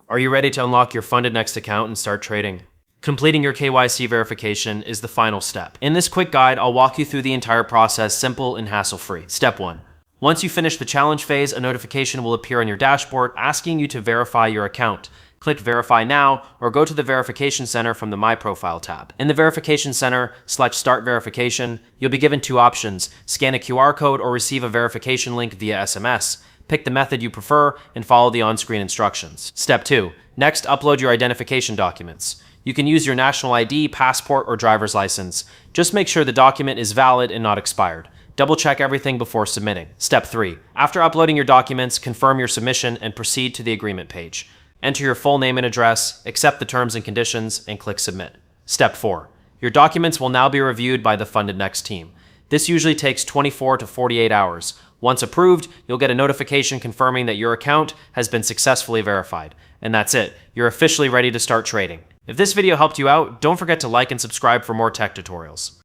Are you ready to unlock your FundedNext account and start trading? Completing your KYC verification is the final step. In this quick guide, I'll walk you through the entire process, simple and hassle-free. Step 1. Once you finish the challenge phase, a notification will appear on your dashboard asking you to verify your account. Click Verify Now or go to the Verification Center from the My Profile tab. In the Verification Center, select Start Verification. You'll be given two options: scan a QR code or receive a verification link via SMS. Pick the method you prefer and follow the on-screen instructions. Step 2. Next, upload your identification documents. You can use your national ID, passport, or driver's license. Just make sure the document is valid and not expired. Double check everything before submitting. Step 3. After uploading your documents, confirm your submission and proceed to the agreement page. Enter your full name and address, accept the terms and conditions, and click Submit. Step 4. Your documents will now be reviewed by the FundedNext team. This usually takes 24 to 48 hours. Once approved, you'll get a notification confirming that your account has been successfully verified. And that's it. You're officially ready to start trading. If this video helped you out, don't forget to like and subscribe for more tech tutorials.